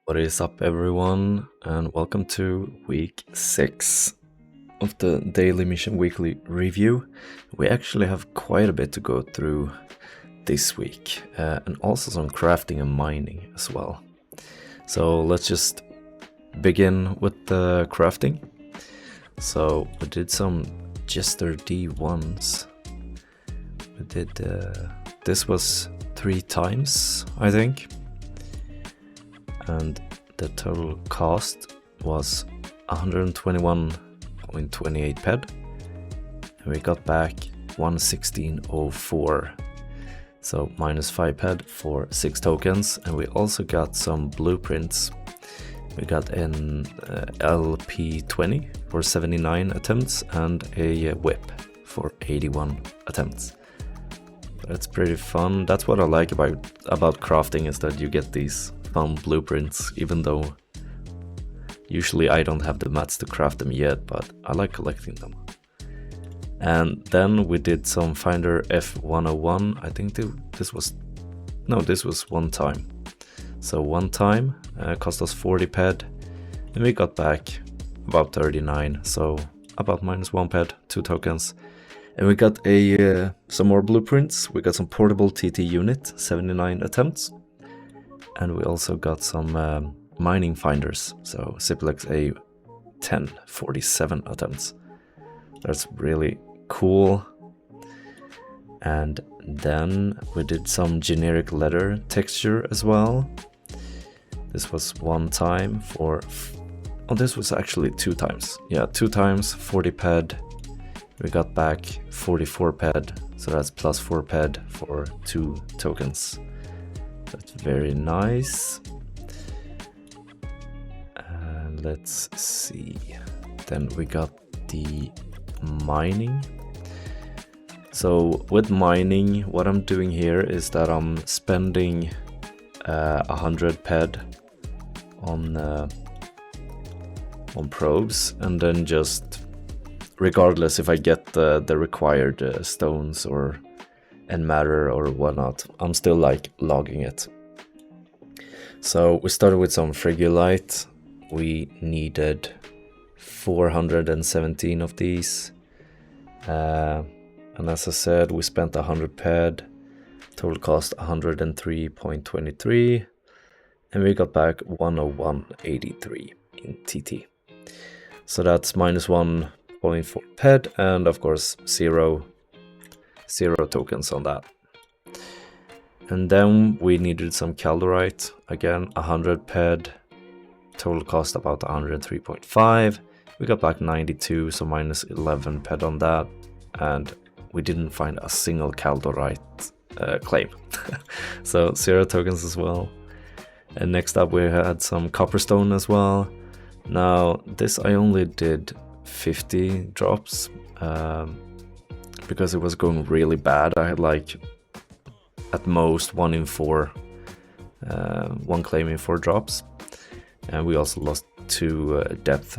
What is up, everyone, and welcome to week 6 of the Daily Mission Weekly Review. We actually have quite a bit to go through this week, and also some crafting and mining as well. So let's just begin with the crafting. So we did some Jester D1s. We did, this was 3 times, I think. And the total cost was 121.28 ped, and we got back 116.04, so minus 5 ped for 6 tokens. And we also got some blueprints. We got an LP20 for 79 attempts and a whip for 81 attempts. That's pretty fun. That's what I like about crafting, is that you get these fun blueprints, even though usually I don't have the mats to craft them yet, but I like collecting them. And then we did some Finder F101. I think this was one time. So one time cost us 40 ped, and we got back about 39, so about minus 1 ped, 2 tokens. And we got some more blueprints. We got some portable TT unit, 79 attempts. And we also got some mining finders, so Ziplex A10, 47 attempts. That's really cool. And then we did some generic leather texture as well. This was one time for... Oh, this was actually 2 times. Yeah, 2 times, 40 ped. We got back 44 ped, so that's plus 4 ped for 2 tokens. That's very nice. And let's see. Then we got the mining. So with mining, what I'm doing here is that I'm spending 100 ped on probes, and then just regardless if I get the required stones and matter or whatnot, I'm still like logging it. So we started with some frigolite. We needed 417 of these, and as I said, we spent 100 ped. Total cost 103.23, and we got back 101.83 in TT. So that's minus 1.4 ped, and of course zero tokens on that. And then we needed some calderite, again 100 ped, total cost about 103.5. We got back 92, so minus 11 ped on that, and we didn't find a single calderite claim. So 0 tokens as well. And next up we had some copperstone as well. Now this I only did 50 drops, because it was going really bad. I had like at most 1 in 4, 1 claim in 4 drops, and we also lost 2 depth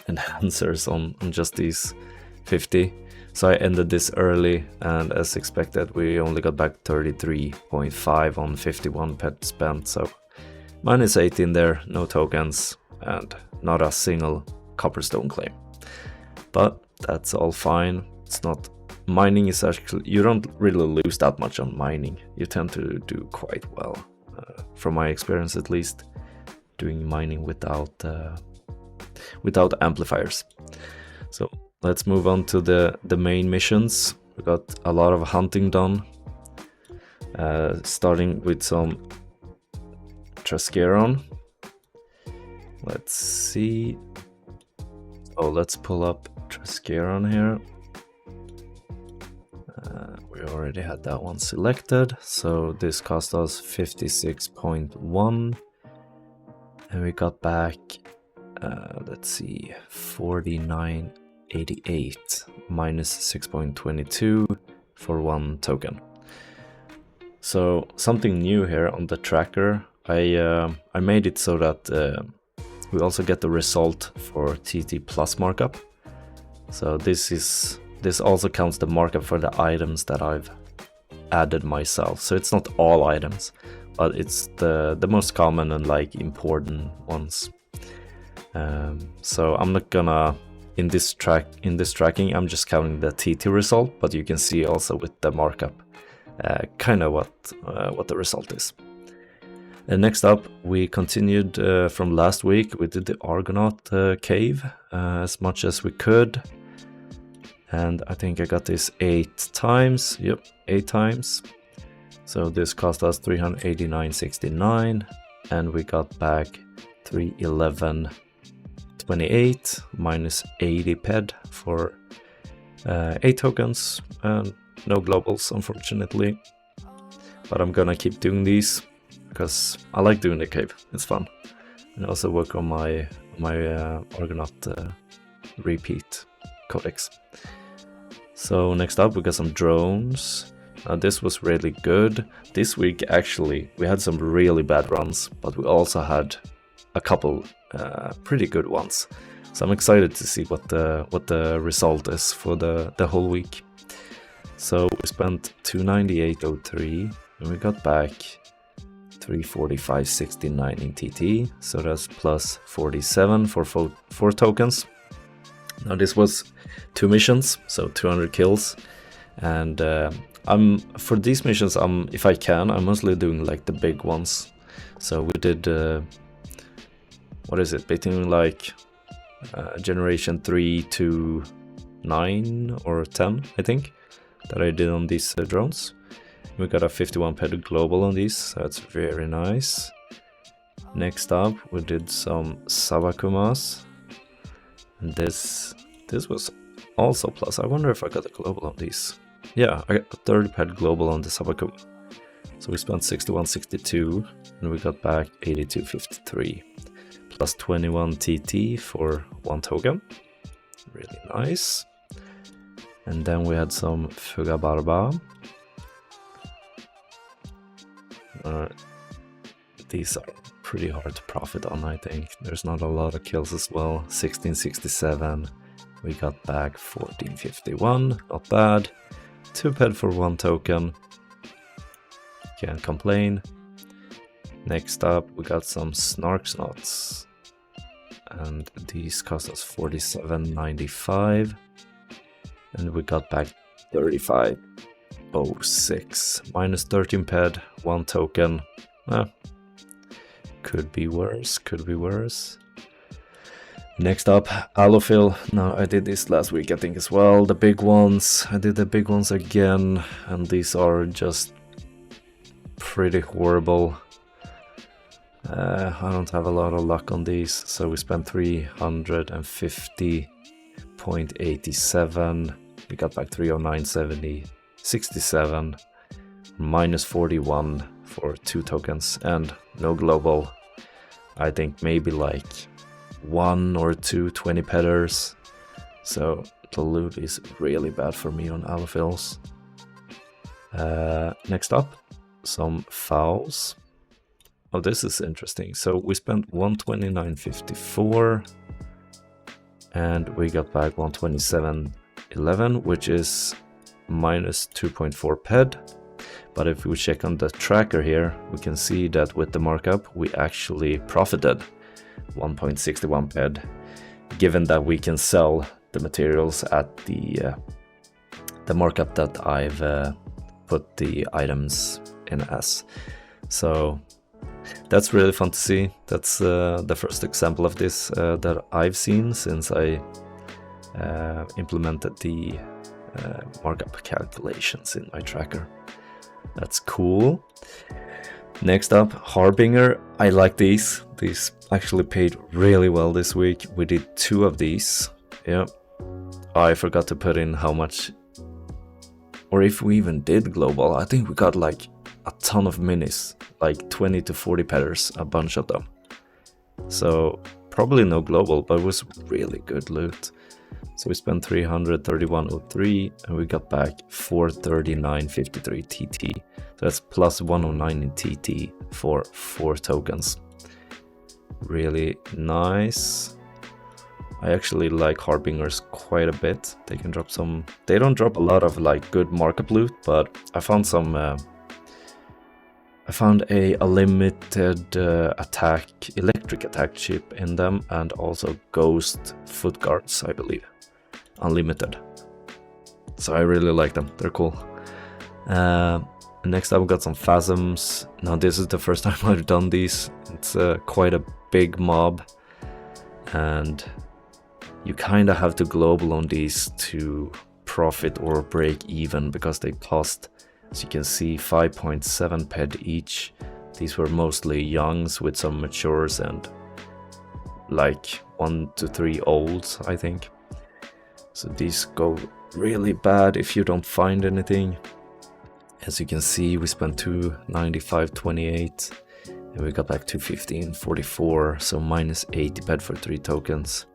enhancers on just these 50. So I ended this early, and as expected we only got back 33.5 on 51 ped spent, so minus 18 there, no tokens, and not a single copperstone claim. But that's all fine. It's not... Mining is actually... You don't really lose that much on mining. You tend to do quite well, from my experience at least, doing mining without amplifiers. So let's move on to the main missions. We got a lot of hunting done, starting with some Trascaron. Let's see. Oh, let's pull up Trascaron here. We already had that one selected, so this cost us 56.1, and we got back, let's see, 49.88, minus 6.22 for 1 token. So something new here on the tracker, I made it so that we also get the result for TT plus markup. So this also counts the markup for the items that I've added myself. So it's not all items, but it's the most common and like important ones. So I'm not gonna in this tracking I'm just counting the TT result, but you can see also with the markup kind of what the result is. And next up, we continued from last week. We did the Argonaut cave as much as we could. And I think I got this 8 times. Yep, 8 times. So this cost us 389.69. And we got back 311.28 minus 80 PED for 8 tokens. And no globals, unfortunately. But I'm gonna keep doing these, because I like doing the cave, it's fun. And also work on my Argonaut repeat codex. So next up we got some drones. Now this was really good. This week actually we had some really bad runs, but we also had a couple pretty good ones. So I'm excited to see what the result is for the whole week. So we spent 298.03 and we got back 345.69 in TT, so that's plus 47 for 4 tokens. Now this was 2 missions, so 200 kills, and for these missions, if I can, I'm mostly doing like the big ones. So we did what is it, between like generation 3 to 9 or 10, I think, that I did on these drones. We got a 51 PED global on these, so that's very nice. Next up, we did some Sabakumas. And this was also plus. I wonder if I got a global on these. Yeah, I got a 30 PED global on the Sabakuma. So we spent 61.62 and we got back 82.53. Plus 21 TT for 1 token. Really nice. And then we had some Fugabarba. These are pretty hard to profit on, I think. There's not a lot of kills as well. 16.67. We got back 14.51. Not bad. 2 PED for 1 token. Can't complain. Next up, we got some Snark Snots. And these cost us 47.95. And we got back 35.06. Minus 13 PED, 1 token. Could be worse, could be worse. Next up, Allophil. Now I did this last week I think as well. The big ones. I did the big ones again. And these are just pretty horrible. I don't have a lot of luck on these. So we spent 350.87. We got back 309.70. 67. Minus 41 for 2 tokens. And no global. I think maybe like 1 or 2 20 pedders. So the loot is really bad for me on Allophils. Next up, some fouls. Oh, this is interesting. So we spent 129.54 and we got back 127.11, which is minus 2.4 PED. But if we check on the tracker here, we can see that with the markup, we actually profited 1.61 PED, given that we can sell the materials at the markup that I've put the items in as. So that's really fun to see. That's the first example of this that I've seen since I implemented the markup calculations in my tracker. That's cool. Next up, Harbinger. I like these. These actually paid really well this week. We did 2 of these. Yeah. I forgot to put in how much, or if we even did global. I think we got like a ton of minis, like 20 to 40 pedders, a bunch of them. So probably no global, but it was really good loot. So we spent 331.03 and we got back 439.53 TT. So that's plus 109 in TT for 4 tokens. Really nice. I actually like Harbingers quite a bit. They can drop some... They don't drop a lot of like good markup loot, but I found some found a limited electric attack chip in them, and also ghost foot guards, I believe. Unlimited. So I really like them, they're cool. Next up we got some phasms. Now this is the first time I've done these. It's quite a big mob, and you kinda have to global on these to profit or break even, because they cost, as you can see, 5.7 ped each. These were mostly youngs with some matures and like 1 to 3 olds, I think. So these go really bad if you don't find anything. As you can see, we spent 295.28 and we got back 215.44, so minus 80 ped for 3 tokens.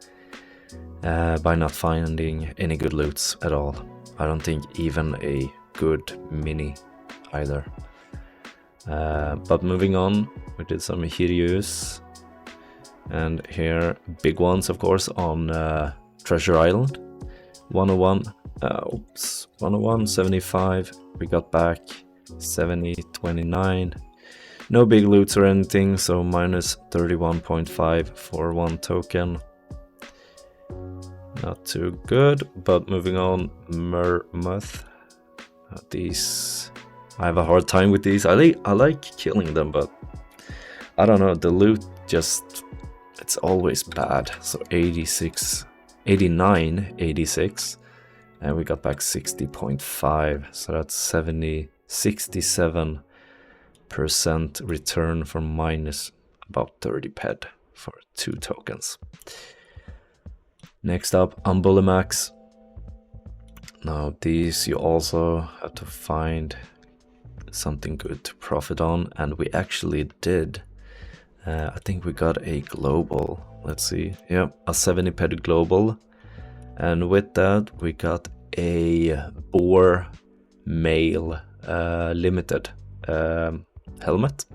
By not finding any good loots at all. I don't think even a good mini either. But moving on, we did some Hiryus, and here big ones of course on Treasure Island. 101, 101, 75, we got back 70, 29. No big loots or anything, so minus 31.5 for 1 token. Not too good, but moving on, Mermuth. These, I have a hard time with these. I like killing them, but I don't know, the loot just, it's always bad. So 86, 89, 86, and we got back 60.5, so that's 67% return from minus about 30 ped for 2 tokens. Next up, Ambulimax. Now these you also have to find something good to profit on, and we actually did. I think we got a global, let's see, yeah, a 70 ped global, and with that we got a boar male limited helmet,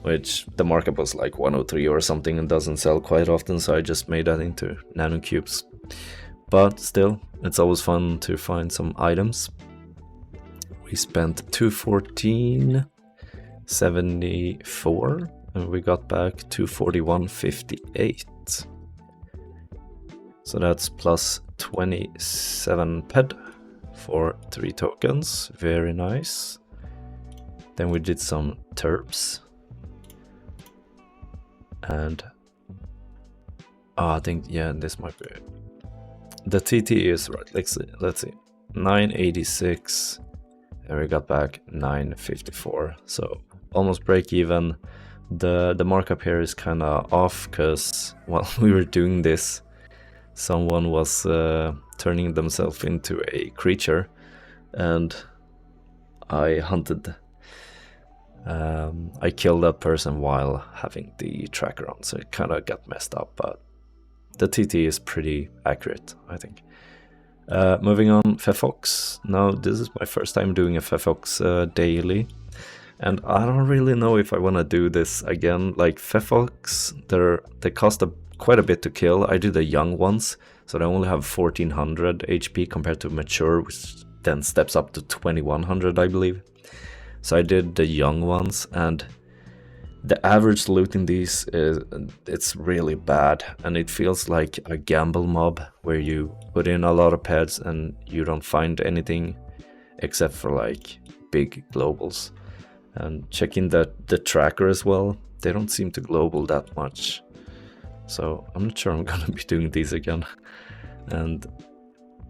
which the markup was like 103 or something and doesn't sell quite often, so I just made that into nanocubes. But still, it's always fun to find some items. We spent 214.74 and we got back 241.58. So that's plus 27 ped for 3 tokens. Very nice. Then we did some terps. And I think, yeah, this might be it. The TT is right. Let's see. 986 and we got back 954. So almost break even. The markup here is kind of off because while we were doing this, someone was turning themselves into a creature, and I hunted. I killed that person while having the tracker on, so it kind of got messed up, but the TT is pretty accurate, I think. Moving on, Fefox. Now this is my first time doing a Fefox daily, and I don't really know if I want to do this again. Like Fefox, they cost quite a bit to kill. I do the young ones, so they only have 1400 HP compared to mature, which then steps up to 2100, I believe. So I did the young ones, and the average loot in these it's really bad, and it feels like a gamble mob where you put in a lot of pets and you don't find anything except for like big globals. And checking the tracker as well, they don't seem to global that much. So I'm not sure I'm gonna be doing these again. And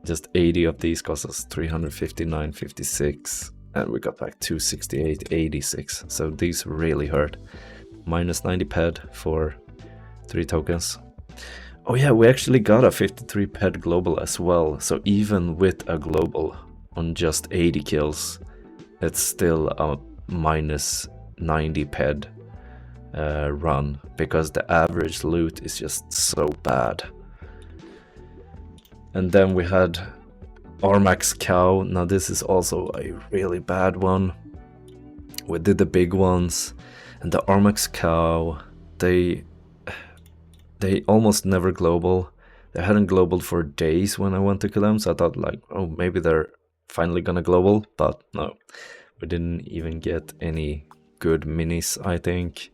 just 80 of these cost us 359.56. And we got back 268.86. So these really hurt. Minus 90 ped for 3 tokens. Oh yeah, we actually got a 53 ped global as well. So even with a global on just 80 kills, it's still a minus 90 ped run, because the average loot is just so bad. And then we had Armax Cow. Now this is also a really bad one. We did the big ones, and the Armax Cow, they almost never global. They hadn't globaled for days when I went to kill them, so I thought like, oh, maybe they're finally gonna global, but no, we didn't even get any good minis, I think.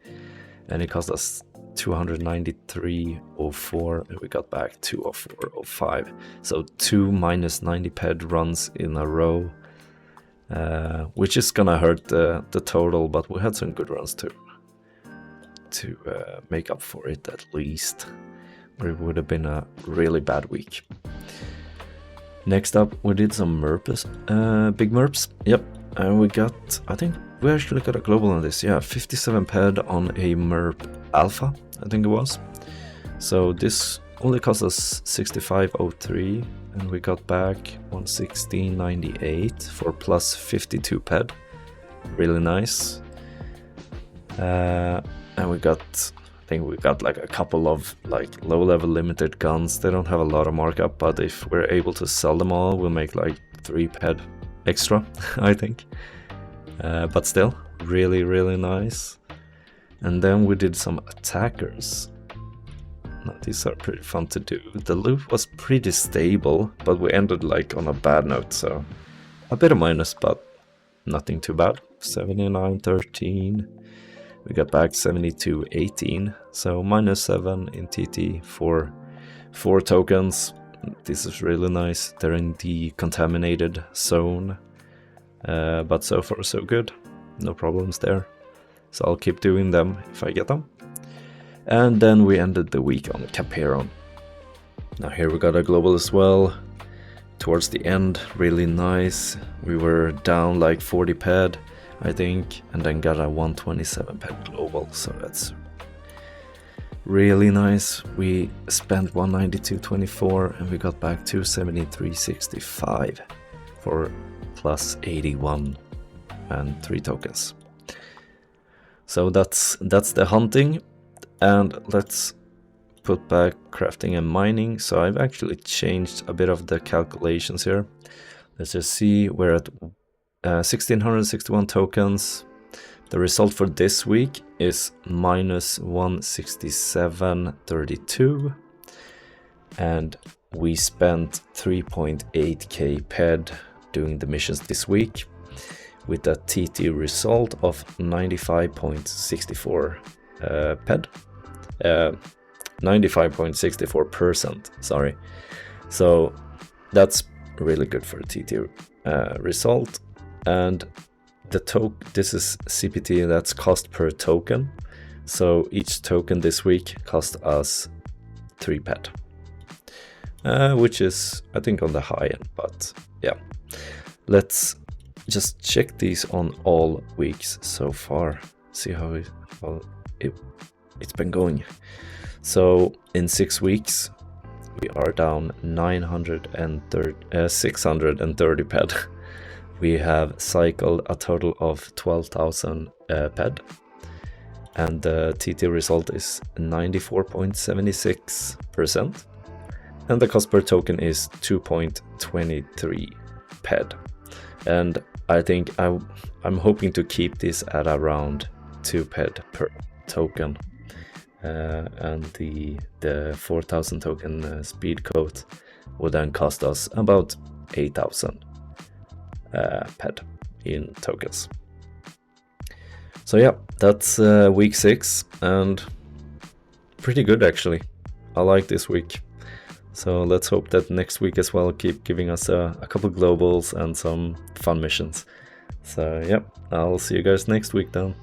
And it cost us 293.04 and we got back 204.05. So 2 minus 90 ped runs in a row, which is gonna hurt the total, but we had some good runs to make up for it at least. Or it would have been a really bad week. Next up, we did some merps, big merps. Yep, and we got, I think we actually got a global on this. Yeah, 57 ped on a merp alpha, I think it was. So this only cost us 65.03 and we got back 116.98 for plus 52 ped. Really nice. And we got, I think we got like a couple of like low level limited guns. They don't have a lot of markup, but if we're able to sell them all, we'll make like 3 ped extra, I think. But still, really, really nice. And then we did some attackers. Now, these are pretty fun to do. The loot was pretty stable, but we ended like on a bad note, so a bit of minus, but nothing too bad. 79.13. We got back 72.18, so minus 7 in TT for 4 tokens. This is really nice. They're in the contaminated zone, but so far so good. No problems there. So I'll keep doing them if I get them. And then we ended the week on Caperon. Now here we got a global as well. Towards the end, really nice. We were down like 40 ped, I think, and then got a 127 ped global, so that's really nice. We spent 192.24 and we got back 273.65 for plus 81 and 3 tokens. So that's the hunting, and let's put back crafting and mining. So I've actually changed a bit of the calculations here. Let's just see, we're at 1661 tokens. The result for this week is minus 167.32, and we spent 3.8k ped doing the missions this week, with a TT result of 95.64 ped. 95.64%, sorry. So that's really good for a TT result. And this is CPT, that's cost per token. So each token this week cost us 3 ped, which is, I think, on the high end, but yeah. Let's just check these on all weeks so far, see how it's been going. So in 6 weeks we are down 630 ped. We have cycled a total of 12,000 ped, and the TT result is 94.76%, and the cost per token is 2.23 ped. And I think I'm hoping to keep this at around 2 ped per token, and the 4,000 token speed coat would then cost us about 8,000 ped in tokens. So yeah, that's week 6, and pretty good actually. I like this week. So let's hope that next week as well keep giving us a couple globals and some fun missions. So yeah, I'll see you guys next week then.